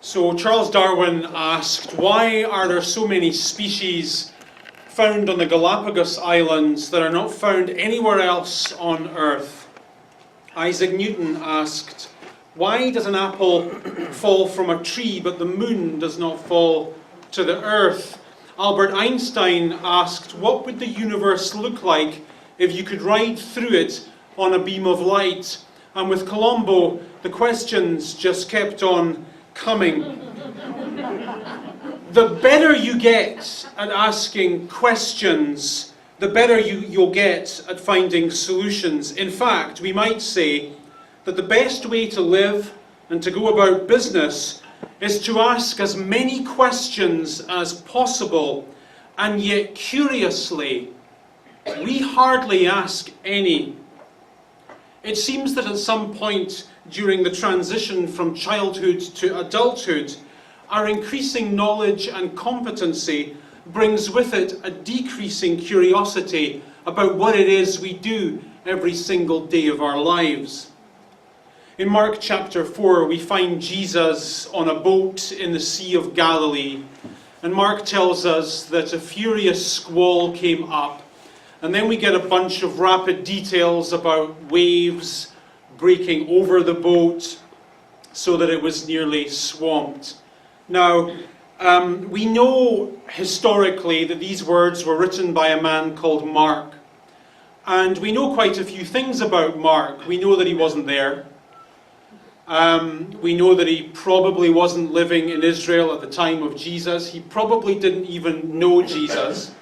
So Charles Darwin asked, why are there so many species found on the Galapagos Islands that are not found anywhere else on Earth? Isaac Newton asked, why does an apple fall from a tree but the moon does not fall to the earth? Albert Einstein asked, what would the universe look like if you could ride through it on a beam of light? And with Colombo, the questions just kept on coming. The better you get at asking questions, the better you'll get at finding solutions. In fact, we might say that the best way to live and to go about business is to ask as many questions as possible, and yet curiously, we hardly ask any. It seems that at some point during the transition from childhood to adulthood, our increasing knowledge and competency brings with it a decreasing curiosity about what it is we do every single day of our lives. In Mark chapter 4, we find Jesus on a boat in the Sea of Galilee, and Mark tells us that a furious squall came up, and then we get a bunch of rapid details about waves breaking over the boat so that it was nearly swamped. Now, we know historically that these words were written by a man called Mark. And we know quite a few things about Mark. We know that he wasn't there. We know that he probably wasn't living in Israel at the time of Jesus. He probably didn't even know Jesus.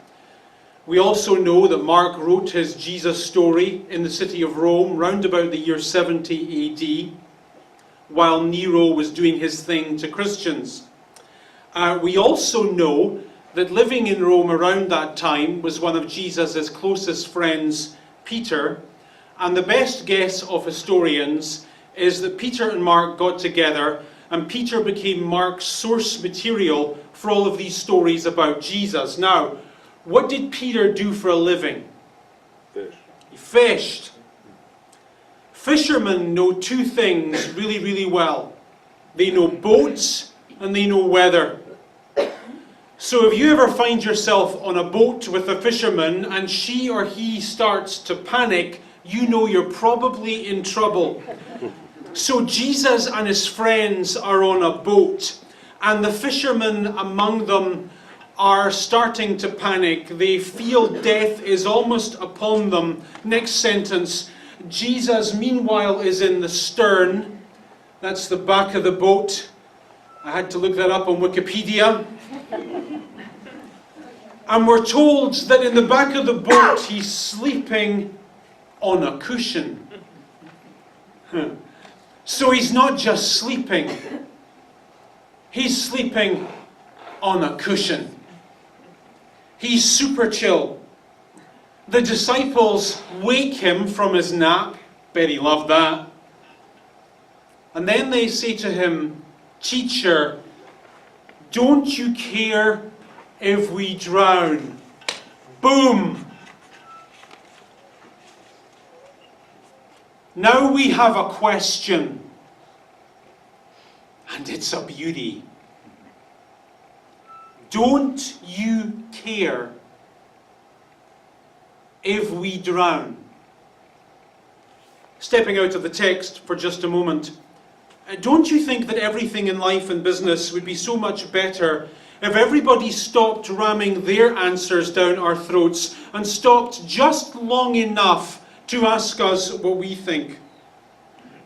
We also know that Mark wrote his Jesus story in the city of Rome round about the year 70 AD, while Nero was doing his thing to Christians. We also know that living in Rome around that time was one of Jesus' closest friends, Peter, and the best guess of historians is that Peter and Mark got together and Peter became Mark's source material for all of these stories about Jesus. Now, what did Peter do for a living? Fish. He fished. Fishermen know two things really, really well. They know boats and they know weather. So if you ever find yourself on a boat with a fisherman and she or he starts to panic, you know you're probably in trouble. So Jesus and his friends are on a boat, and the fishermen among them are starting to panic. They feel death is almost upon them. Next sentence, Jesus meanwhile is in the stern. That's the back of the boat. I had to look that up on Wikipedia. And we're told that in the back of the boat he's sleeping on a cushion. So he's not just sleeping. He's sleeping on a cushion. He's super chill. The disciples wake him from his nap. Bet he loved that. And then they say to him, "Teacher, don't you care if we drown?" Boom! Now we have a question. And it's a beauty. Don't you care if we drown? Stepping out of the text for just a moment. Don't you think that everything in life and business would be so much better if everybody stopped ramming their answers down our throats and stopped just long enough to ask us what we think?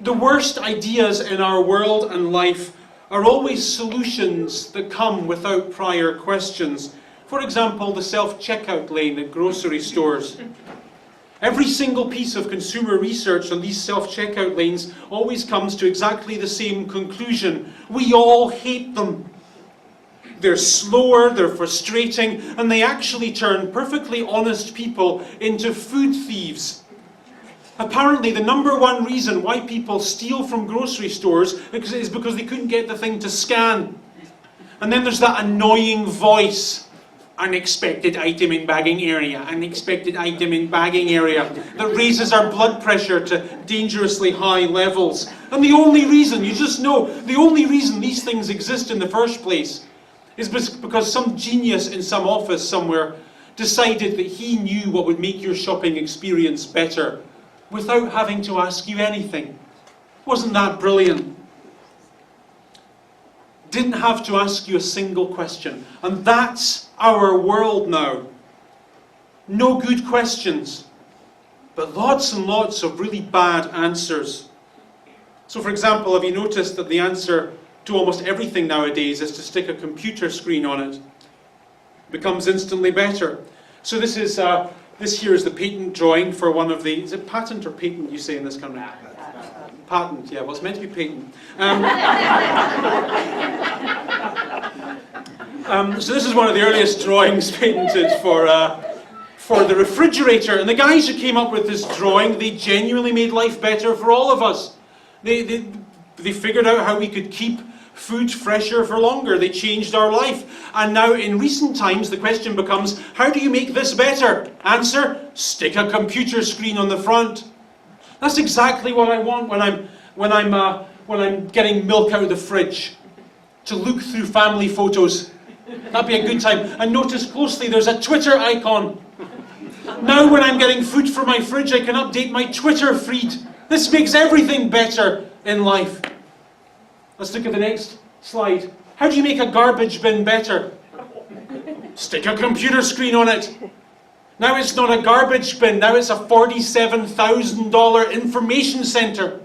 The worst ideas in our world and life are always solutions that come without prior questions. For example, the self-checkout lane at grocery stores. Every single piece of consumer research on these self-checkout lanes always comes to exactly the same conclusion. We all hate them. They're slower, they're frustrating, and they actually turn perfectly honest people into food thieves. Apparently, the number one reason why people steal from grocery stores is because they couldn't get the thing to scan. And then there's that annoying voice. unexpected item in bagging area, unexpected item in bagging area, that raises our blood pressure to dangerously high levels. And the only reason, you just know, the only reason these things exist in the first place is because some genius in some office somewhere decided that he knew what would make your shopping experience better without having to ask you anything. Wasn't that brilliant? Didn't have to ask you a single question. And that's our world now. No good questions, but lots and lots of really bad answers. So for example, have you noticed that the answer to almost everything nowadays is to stick a computer screen on it? It becomes instantly better. So this here is the patent drawing for one of the, is it patent or patent you say in this country? Patent, yeah, well it's meant to be patent. So this is one of the earliest drawings patented for the refrigerator. And the guys who came up with this drawing, they genuinely made life better for all of us. They figured out how we could keep food fresher for longer. They changed our life. And now in recent times the question becomes, how do you make this better? Answer, stick a computer screen on the front. That's exactly what I want when I'm getting milk out of the fridge. To look through family photos. That'd be a good time. And notice closely there's a Twitter icon. Now when I'm getting food from my fridge, I can update my Twitter feed. This makes everything better in life. Let's look at the next slide. How do you make a garbage bin better? Stick a computer screen on it. Now it's not a garbage bin, now it's a $47,000 information centre.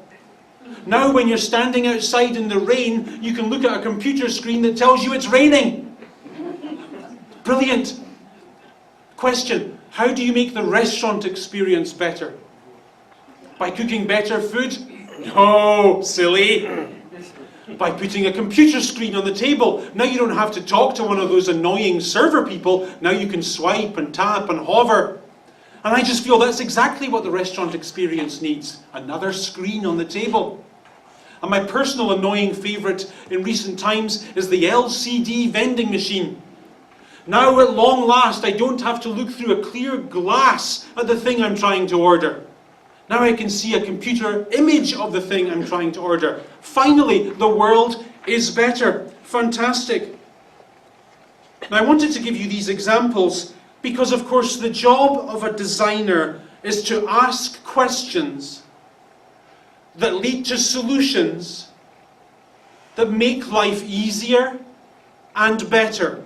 Now when you're standing outside in the rain, you can look at a computer screen that tells you it's raining. Brilliant. Question, how do you make the restaurant experience better? By cooking better food? No, silly. By putting a computer screen on the table. Now you don't have to talk to one of those annoying server people. Now you can swipe and tap and hover. And I just feel that's exactly what the restaurant experience needs. Another screen on the table. And my personal annoying favourite in recent times is the LCD vending machine. Now at long last I don't have to look through a clear glass at the thing I'm trying to order. Now I can see a computer image of the thing I'm trying to order. Finally, the world is better. Fantastic. Now I wanted to give you these examples because, of course, the job of a designer is to ask questions that lead to solutions that make life easier and better.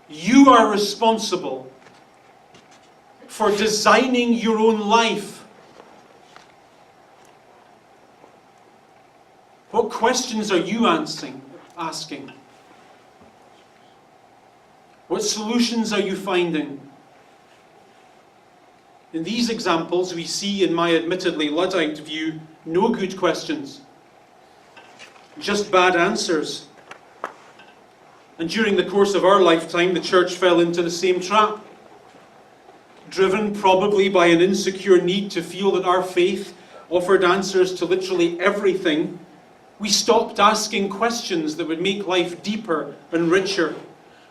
You are responsible for designing your own life. What questions are you asking? What solutions are you finding? In these examples, we see, in my admittedly Luddite view, no good questions, just bad answers. And during the course of our lifetime, the church fell into the same trap. Driven probably by an insecure need to feel that our faith offered answers to literally everything, we stopped asking questions that would make life deeper and richer.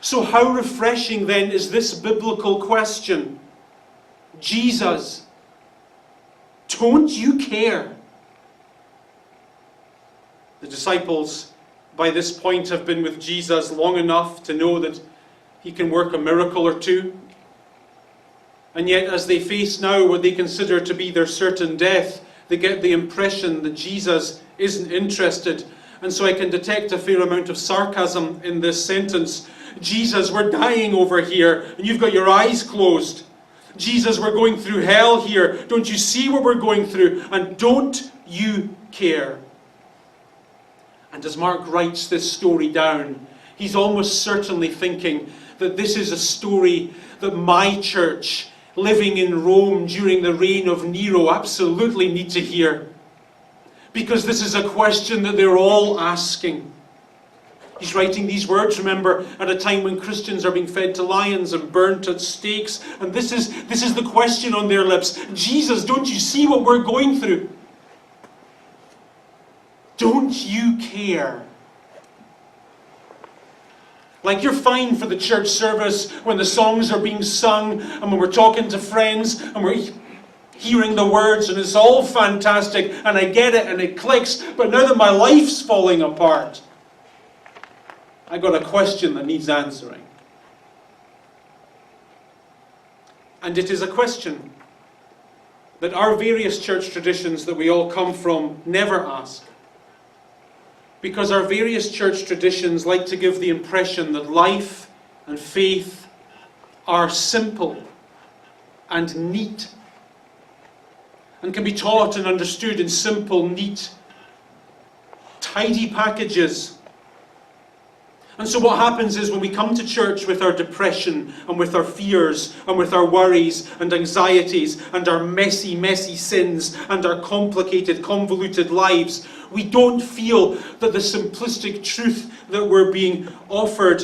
So how refreshing then is this biblical question? Jesus, don't you care? The disciples by this point have been with Jesus long enough to know that he can work a miracle or two. And yet as they face now what they consider to be their certain death, they get the impression that Jesus isn't interested. And so I can detect a fair amount of sarcasm in this sentence. Jesus, we're dying over here, and you've got your eyes closed. Jesus, we're going through hell here. Don't you see what we're going through? And don't you care? And as Mark writes this story down, he's almost certainly thinking that this is a story that my church, living in Rome during the reign of Nero, absolutely need to hear. Because this is a question that they're all asking. He's writing these words, remember, at a time when Christians are being fed to lions and burnt at stakes. And this is the question on their lips. Jesus, don't you see what we're going through? Don't you care? Like you're fine for the church service when the songs are being sung and when we're talking to friends and we're hearing the words and it's all fantastic and I get it and it clicks, but now that my life's falling apart, I got a question that needs answering. And it is a question that our various church traditions that we all come from never ask. Because our various church traditions like to give the impression that life and faith are simple and neat and can be taught and understood in simple, neat, tidy packages. And so what happens is when we come to church with our depression and with our fears and with our worries and anxieties and our messy, messy sins and our complicated, convoluted lives, we don't feel that the simplistic truth that we're being offered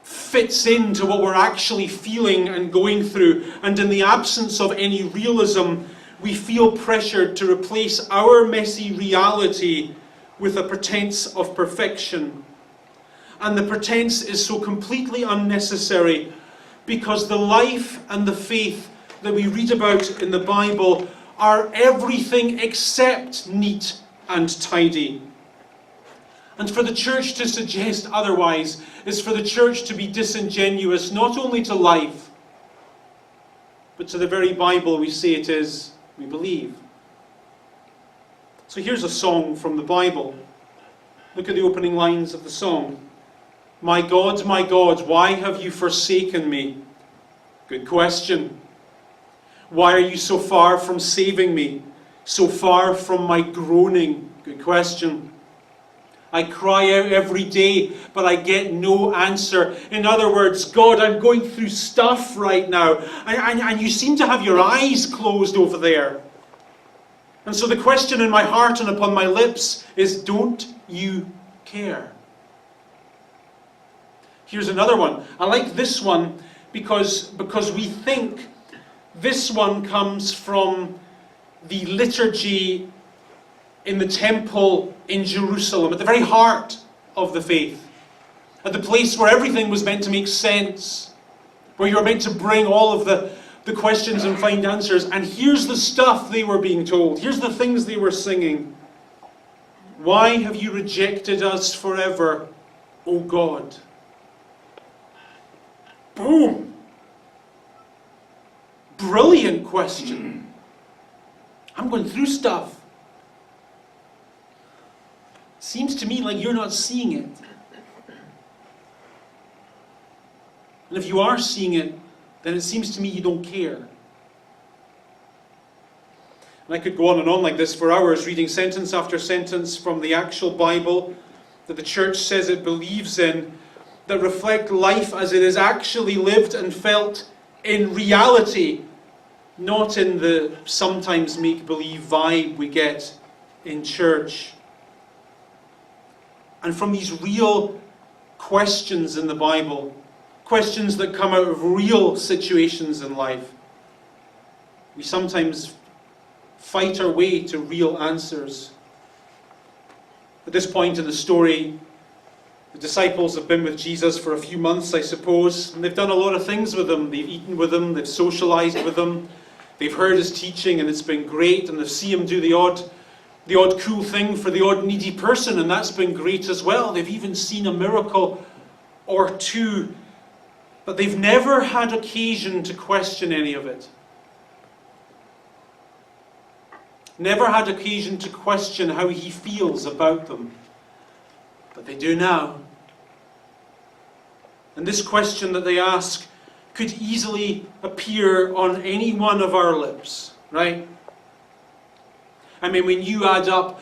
fits into what we're actually feeling and going through. And in the absence of any realism, we feel pressured to replace our messy reality with a pretense of perfection. And the pretense is so completely unnecessary because the life and the faith that we read about in the Bible are everything except neat and tidy. And for the church to suggest otherwise is for the church to be disingenuous not only to life, but to the very Bible we say it is, we believe. So here's a song from the Bible. Look at the opening lines of the song. My God, why have you forsaken me? Good question. Why are you so far from saving me? So far from my groaning? Good question. I cry out every day, but I get no answer. In other words, God, I'm going through stuff right now, and you seem to have your eyes closed over there. And so the question in my heart and upon my lips is, don't you care? Here's another one. I like this one because we think this one comes from the liturgy in the temple in Jerusalem, at the very heart of the faith, at the place where everything was meant to make sense, where you were meant to bring all of the questions and find answers. And here's the stuff they were being told. Here's the things they were singing. Why have you rejected us forever, O God? Boom! Brilliant question. I'm going through stuff. Seems to me like you're not seeing it. And if you are seeing it, then it seems to me you don't care. And I could go on and on like this for hours, reading sentence after sentence from the actual Bible that the church says it believes in, that reflect life as it is actually lived and felt in reality, not in the sometimes make-believe vibe we get in church. And from these real questions in the Bible, questions that come out of real situations in life, we sometimes fight our way to real answers. At this point in the story, the disciples have been with Jesus for a few months, I suppose, and they've done a lot of things with him. They've eaten with him, they've socialized with him, they've heard his teaching, and it's been great, and they've seen him do the odd cool thing for the odd needy person, and that's been great as well. They've even seen a miracle or two, but they've never had occasion to question any of it. Never had occasion to question how he feels about them. But they do now. And this question that they ask could easily appear on any one of our lips, right? I mean, when you add up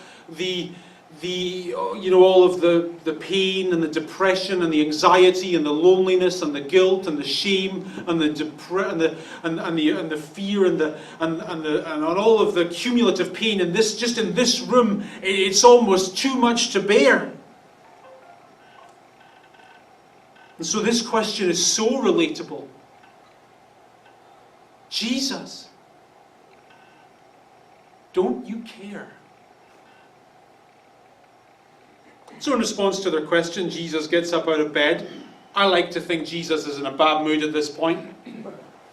all of the pain and the depression and the anxiety and the loneliness and the guilt and the shame and the fear and all of the cumulative pain in this, just in this room, it's almost too much to bear. And so this question is so relatable. Jesus, don't you care? So in response to their question, Jesus gets up out of bed I like to think Jesus is in a bad mood at this point,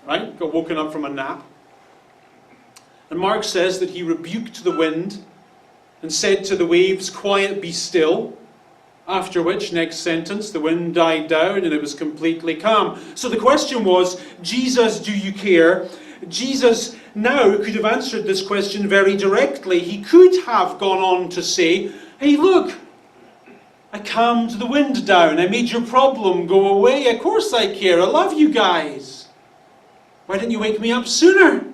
right? Got woken up from a nap. And Mark says that he rebuked the wind and said to the waves, "Quiet, be still." After which, next sentence, the wind died down and it was completely calm. So the question was, Jesus, do you care? Jesus now could have answered this question very directly. He could have gone on to say, "Hey, look, I calmed the wind down. I made your problem go away. Of course I care. I love you guys. Why didn't you wake me up sooner?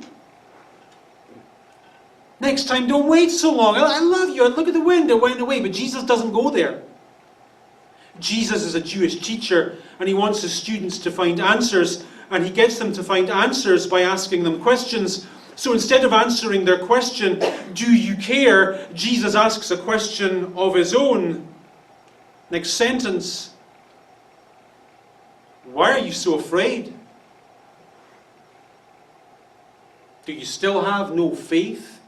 Next time, don't wait so long. I love you. Look at the wind. It went away." But Jesus doesn't go there. Jesus is a Jewish teacher, and he wants his students to find answers, and he gets them to find answers by asking them questions. So instead of answering their question, "Do you care?" Jesus asks a question of his own. Next sentence. "Why are you so afraid? Do you still have no faith?"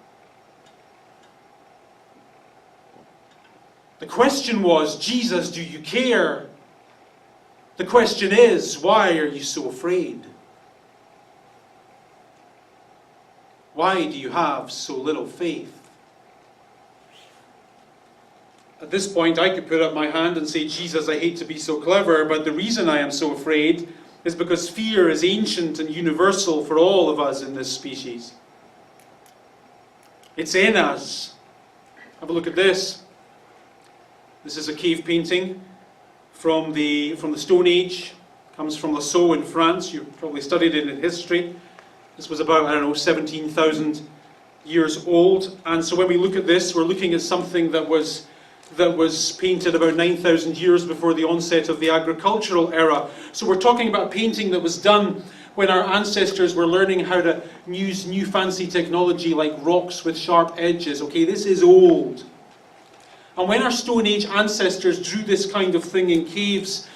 The question was, "Jesus, do you care?" The question is, why are you so afraid? Why do you have so little faith? At this point, I could put up my hand and say, "Jesus, I hate to be so clever, but the reason I am so afraid is because fear is ancient and universal for all of us in this species. It's in us." Have a look at this. This is a cave painting from the Stone Age. It comes from Lascaux in France. You've probably studied it in history. This was about, 17,000 years old. And so when we look at this, we're looking at something that was painted about 9,000 years before the onset of the agricultural era. So we're talking about a painting that was done when our ancestors were learning how to use new fancy technology like rocks with sharp edges. Okay, this is old. And when our Stone Age ancestors drew this kind of thing in caves,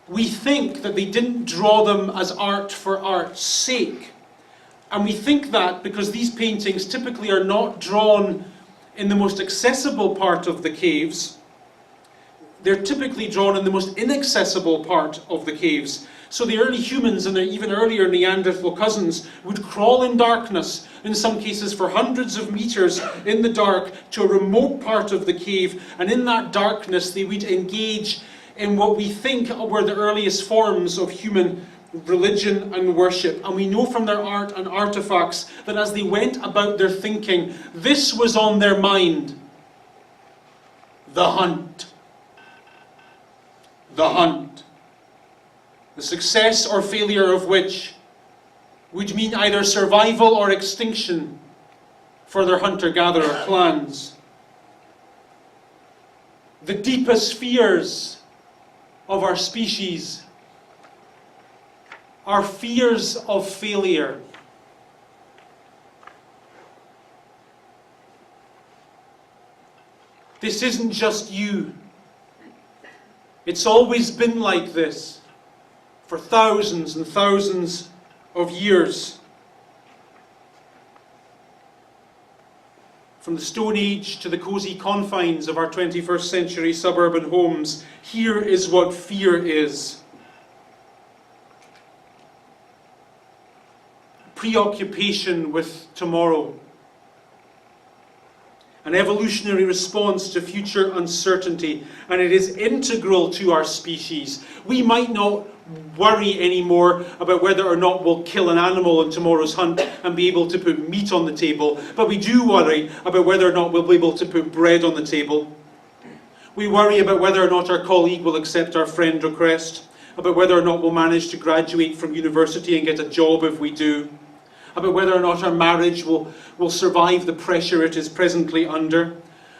we think that they didn't draw them as art for art's sake. And we think that because these paintings typically are not drawn in the most accessible part of the caves, they're typically drawn in the most inaccessible part of the caves. So the early humans and their even earlier Neanderthal cousins would crawl in darkness, in some cases for hundreds of meters in the dark, to a remote part of the cave, and in that darkness they would engage in what we think were the earliest forms of human religion and worship. And we know from their art and artifacts that as they went about their thinking, this was on their mind: the hunt. The hunt. The success or failure of which would mean either survival or extinction for their hunter-gatherer clans. The deepest fears of our species are fears of failure. This isn't just you. It's always been like this for thousands and thousands of years. From the Stone Age to the cosy confines of our 21st century suburban homes, here is what fear is. Preoccupation with tomorrow. An evolutionary response to future uncertainty, and it is integral to our species. We might not worry anymore about whether or not we'll kill an animal in tomorrow's hunt and be able to put meat on the table, but we do worry about whether or not we'll be able to put bread on the table. We worry about whether or not our colleague will accept our friend request, about whether or not we'll manage to graduate from university and get a job if we do, about whether or not our marriage will survive the pressure it is presently under,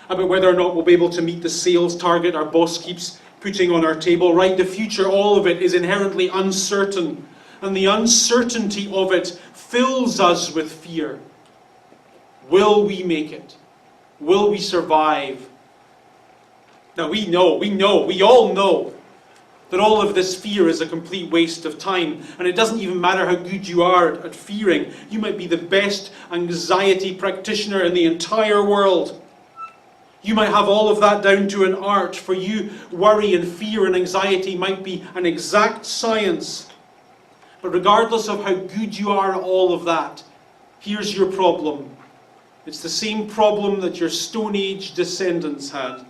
about whether or not we'll be able to meet the sales target our boss keeps putting on our table. Right, the future, all of it is inherently uncertain, and the uncertainty of it fills us with fear. Will we make it? Will we survive? Now we all know that all of this fear is a complete waste of time, and it doesn't even matter how good you are at fearing. You might be the best anxiety practitioner in the entire world. You might have all of that down to an art. For you, worry and fear and anxiety might be an exact science. But regardless of how good you are at all of that, here's your problem. It's the same problem that your Stone Age descendants had.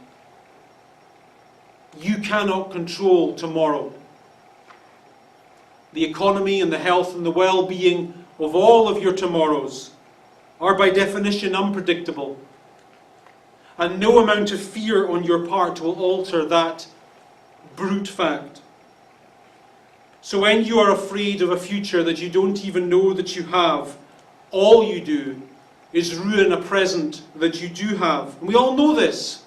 You cannot control tomorrow. The economy and the health and the well-being of all of your tomorrows are by definition unpredictable. And no amount of fear on your part will alter that brute fact. So when you are afraid of a future that you don't even know that you have, all you do is ruin a present that you do have. And we all know this.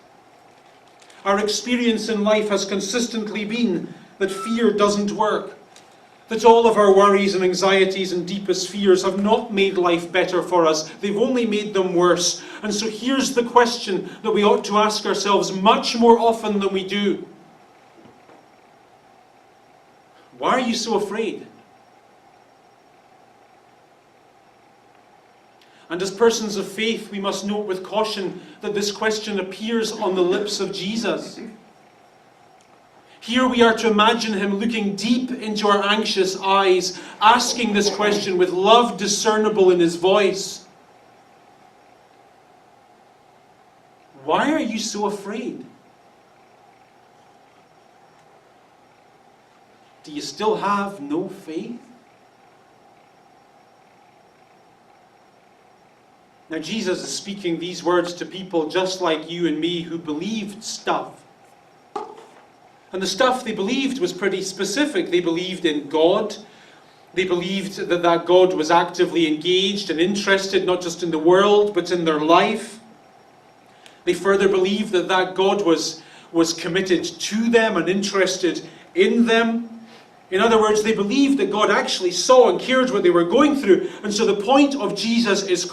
Our experience in life has consistently been that fear doesn't work. That all of our worries and anxieties and deepest fears have not made life better for us. They've only made them worse. And so here's the question that we ought to ask ourselves much more often than we do. Why are you so afraid? And as persons of faith, we must note with caution that this question appears on the lips of Jesus. Here we are to imagine him looking deep into our anxious eyes, asking this question with love discernible in his voice. Why are you so afraid? Do you still have no faith? Now Jesus is speaking these words to people just like you and me who believed stuff. And the stuff they believed was pretty specific. They believed in God. They believed that God was actively engaged and interested not just in the world but in their life. They further believed that God was committed to them and interested in them. In other words, they believed that God actually saw and cared what they were going through. And so the point of Jesus'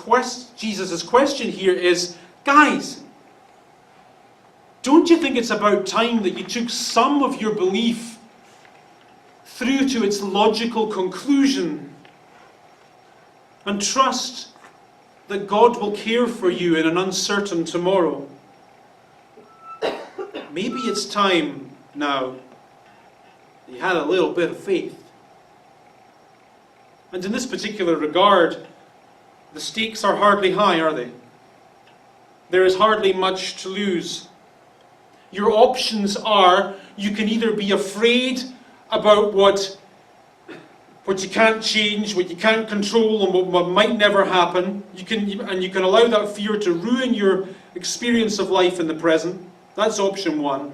question here is, guys, don't you think it's about time that you took some of your belief through to its logical conclusion and trust that God will care for you in an uncertain tomorrow? Maybe it's time now you had a little bit of faith. And in this particular regard, the stakes are hardly high, are they? There is hardly much to lose. Your options are, you can either be afraid about what you can't change, what you can't control, and what might never happen. You can allow that fear to ruin your experience of life in the present. That's option one.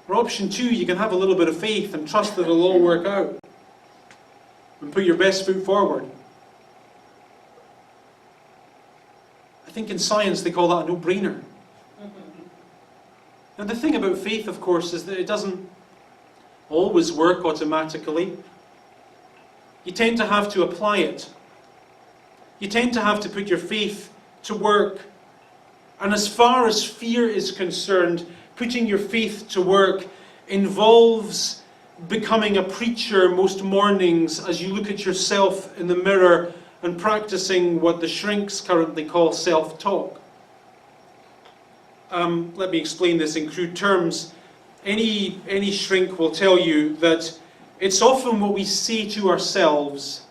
Or option two, you can have a little bit of faith and trust that it'll all work out. And put your best foot forward. I think in science they call that a no-brainer. And the thing about faith, of course, is that it doesn't always work automatically. You tend to have to apply it. You tend to have to put your faith to work. And as far as fear is concerned, putting your faith to work involves becoming a preacher most mornings as you look at yourself in the mirror and practicing what the shrinks currently call self-talk. Let me explain this in crude terms. Any shrink will tell you that it's often what we say to ourselves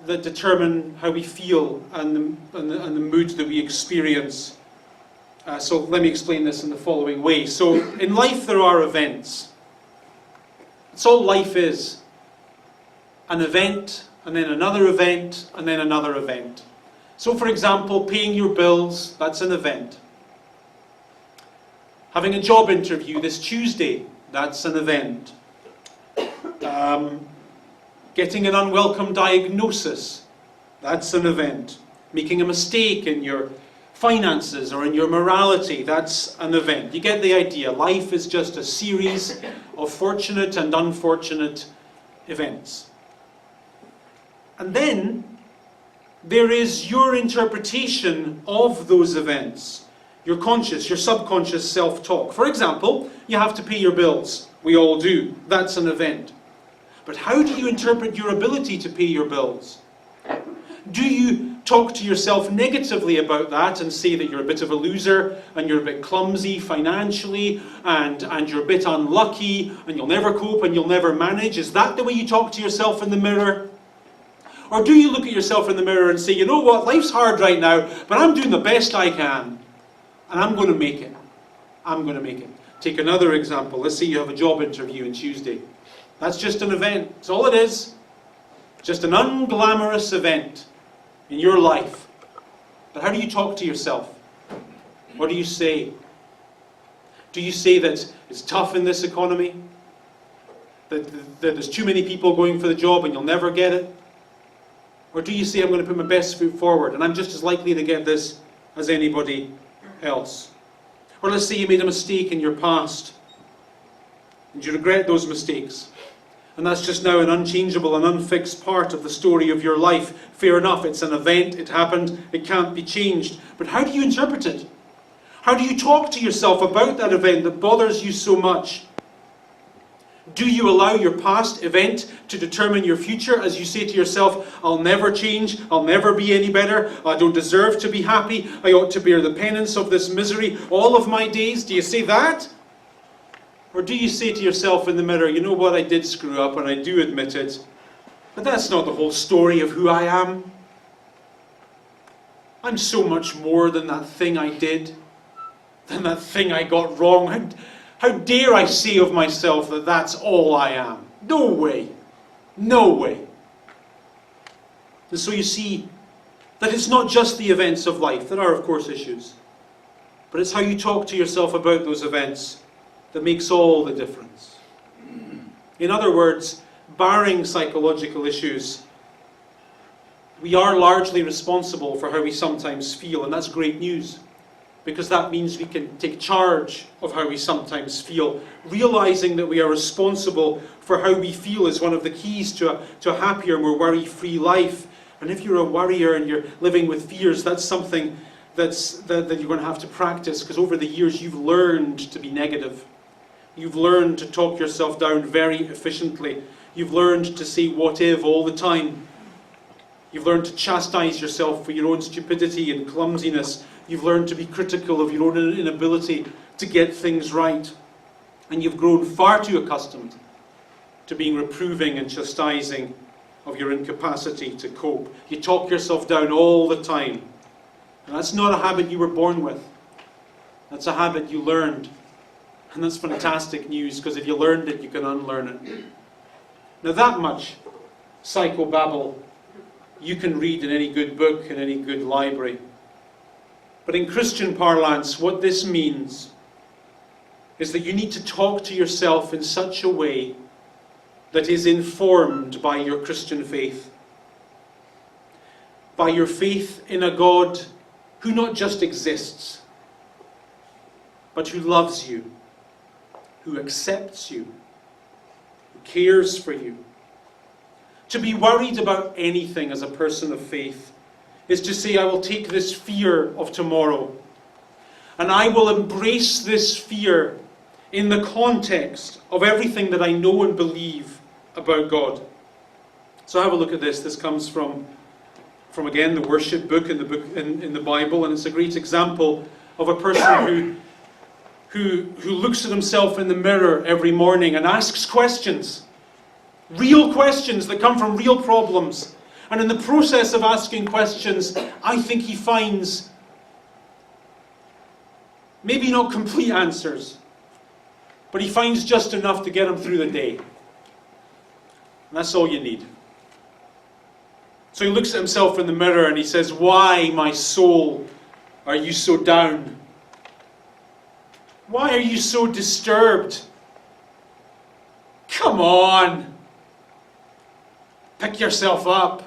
that determine how we feel and the mood that we experience. So let me explain this in the following way. So in life there are events. That's all life is. An event, and then another event, and then another event. So for example, paying your bills, that's an event. Having a job interview this Tuesday, that's an event. Getting an unwelcome diagnosis, that's an event. Making a mistake in your finances or in your morality, that's an event. You get the idea. Life is just a series of fortunate and unfortunate events. And then there is your interpretation of those events. Your conscious, your subconscious self-talk. For example, you have to pay your bills. We all do. That's an event. But how do you interpret your ability to pay your bills? Do you talk to yourself negatively about that and say that you're a bit of a loser and you're a bit clumsy financially and you're a bit unlucky and you'll never cope and you'll never manage? Is that the way you talk to yourself in the mirror? Or do you look at yourself in the mirror and say, you know what, life's hard right now, but I'm doing the best I can and I'm going to make it. I'm going to make it. Take another example. Let's say you have a job interview on Tuesday. That's just an event. That's all it is. Just an unglamorous event in your life. But how do you talk to yourself? What do you say? Do you say that it's tough in this economy? That there's too many people going for the job and you'll never get it? Or do you say, I'm going to put my best foot forward and I'm just as likely to get this as anybody else? Or let's say you made a mistake in your past and you regret those mistakes. And that's just now an unchangeable and unfixed part of the story of your life. Fair enough, it's an event, it happened, it can't be changed. But how do you interpret it? How do you talk to yourself about that event that bothers you so much? Do you allow your past event to determine your future as you say to yourself, I'll never change, I'll never be any better, I don't deserve to be happy, I ought to bear the penance of this misery all of my days? Do you say that? Or do you say to yourself in the mirror, you know what, I did screw up and I do admit it, but that's not the whole story of who I am. I'm so much more than that thing I did, than that thing I got wrong. How dare I say of myself that that's all I am? No way. No way. And so you see that it's not just the events of life. There are, of course, issues. But it's how you talk to yourself about those events that makes all the difference. In other words, barring psychological issues, we are largely responsible for how we sometimes feel, and that's great news, because that means we can take charge of how we sometimes feel. Realizing that we are responsible for how we feel is one of the keys to a happier, more worry-free life. And if you're a worrier and you're living with fears, that's something that you're going to have to practice, because over the years you've learned to be negative. You've learned to talk yourself down very efficiently. You've learned to say what if all the time. You've learned to chastise yourself for your own stupidity and clumsiness. You've learned to be critical of your own inability to get things right. And you've grown far too accustomed to being reproving and chastising of your incapacity to cope. You talk yourself down all the time. And that's not a habit you were born with. That's a habit you learned. And that's fantastic news, because if you learned it, you can unlearn it. Now that much psychobabble you can read in any good book, in any good library. But in Christian parlance, what this means is that you need to talk to yourself in such a way that is informed by your Christian faith. By your faith in a God who not just exists, but who loves you, who accepts you, who cares for you. To be worried about anything as a person of faith is to say, I will take this fear of tomorrow and I will embrace this fear in the context of everything that I know and believe about God. So have a look at this. This comes from again, the worship book in the Bible, and it's a great example of a person who looks at himself in the mirror every morning and asks questions. Real questions that come from real problems. And in the process of asking questions, I think he finds maybe not complete answers, but he finds just enough to get him through the day. And that's all you need. So he looks at himself in the mirror and he says, why, my soul, are you so down? Why are you so disturbed? Come on. Pick yourself up.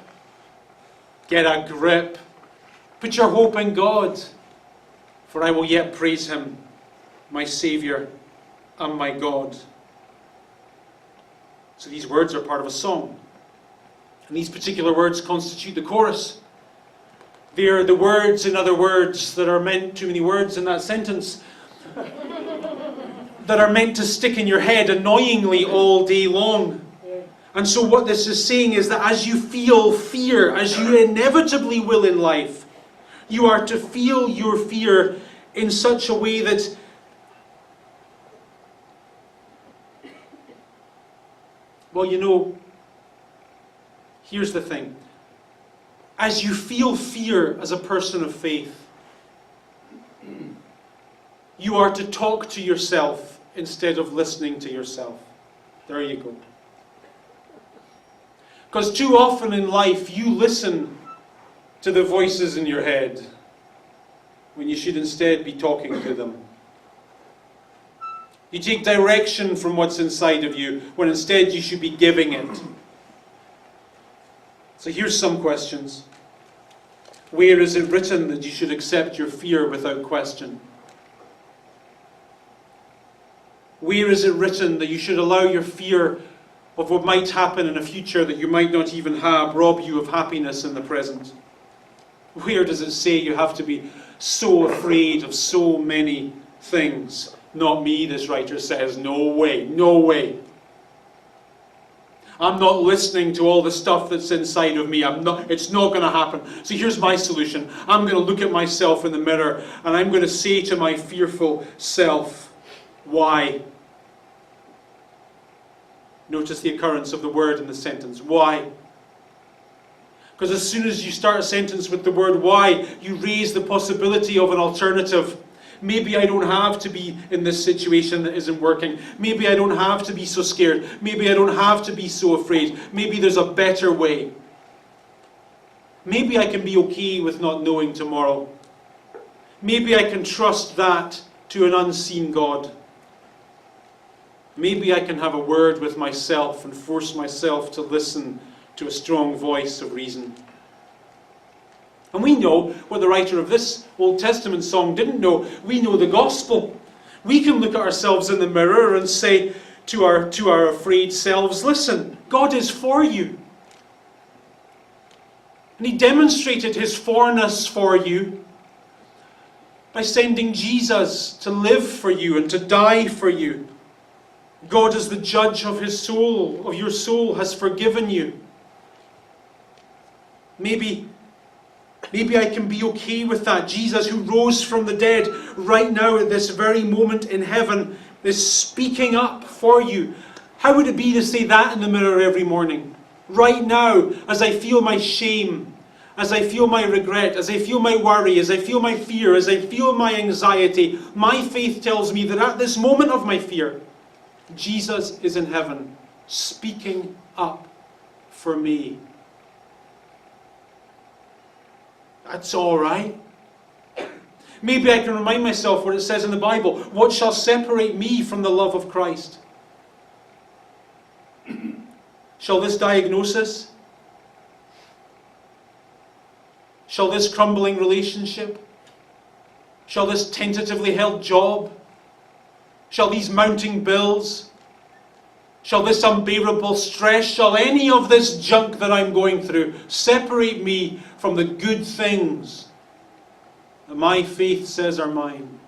Get a grip. Put your hope in God. For I will yet praise him, my Saviour and my God. So these words are part of a song. And these particular words constitute the chorus. They are the words, in other words, that are meant, too many words in that sentence, that are meant to stick in your head annoyingly all day long. And so what this is saying is that as you feel fear, as you inevitably will in life, you are to feel your fear in such a way that here's the thing. As you feel fear as a person of faith, you are to talk to yourself instead of listening to yourself. There you go. Because too often in life you listen to the voices in your head when you should instead be talking to them. You take direction from what's inside of you when instead you should be giving it. So here's some questions. Where is it written that you should accept your fear without question? Where is it written that you should allow your fear of what might happen in a future that you might not even have rob you of happiness in the present? Where does it say you have to be so afraid of so many things? Not me, this writer says. No way, no way. I'm not listening to all the stuff that's inside of me. It's not going to happen. So here's my solution. I'm going to look at myself in the mirror and I'm going to say to my fearful self, why? Notice the occurrence of the word in the sentence. Why? Because as soon as you start a sentence with the word why, you raise the possibility of an alternative. Maybe I don't have to be in this situation that isn't working. Maybe I don't have to be so scared. Maybe I don't have to be so afraid. Maybe there's a better way. Maybe I can be okay with not knowing tomorrow. Maybe I can trust that to an unseen God. Maybe I can have a word with myself and force myself to listen to a strong voice of reason. And we know what the writer of this Old Testament song didn't know. We know the gospel. We can look at ourselves in the mirror and say to our afraid selves, listen, God is for you. And He demonstrated His forness for you by sending Jesus to live for you and to die for you. God is the judge of His soul, of your soul, has forgiven you. Maybe I can be okay with that. Jesus, who rose from the dead right now at this very moment in heaven, is speaking up for you. How would it be to say that in the mirror every morning? Right now, as I feel my shame, as I feel my regret, as I feel my worry, as I feel my fear, as I feel my anxiety, my faith tells me that at this moment of my fear, Jesus is in heaven, speaking up for me. That's all right. Maybe I can remind myself what it says in the Bible. What shall separate me from the love of Christ? Shall this diagnosis? Shall this crumbling relationship? Shall this tentatively held job? Shall these mounting bills? Shall this unbearable stress? Shall any of this junk that I'm going through separate me from the good things that my faith says are mine?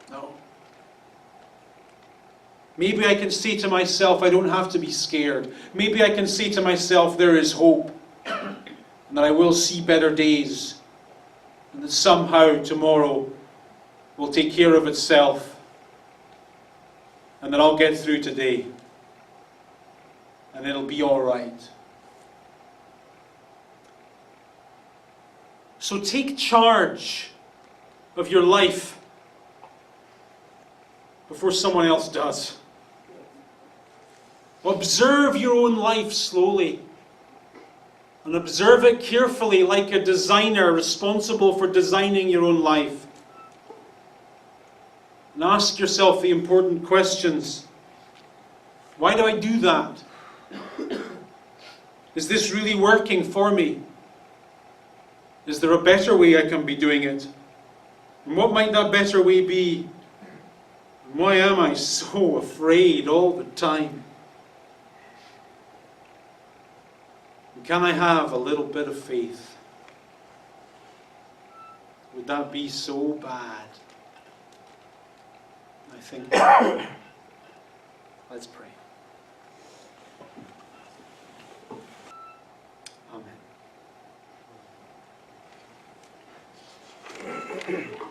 No. Maybe I can say to myself, I don't have to be scared. Maybe I can say to myself, there is hope. And that I will see better days. And that somehow tomorrow will take care of itself. And that I'll get through today. And it'll be all right. So take charge of your life before someone else does. Observe your own life slowly. And observe it carefully like a designer responsible for designing your own life. And ask yourself the important questions. Why do I do that? Is this really working for me? Is there a better way I can be doing it? And what might that better way be? And why am I so afraid all the time? And can I have a little bit of faith? Would that be so bad? I think. Let's pray. you.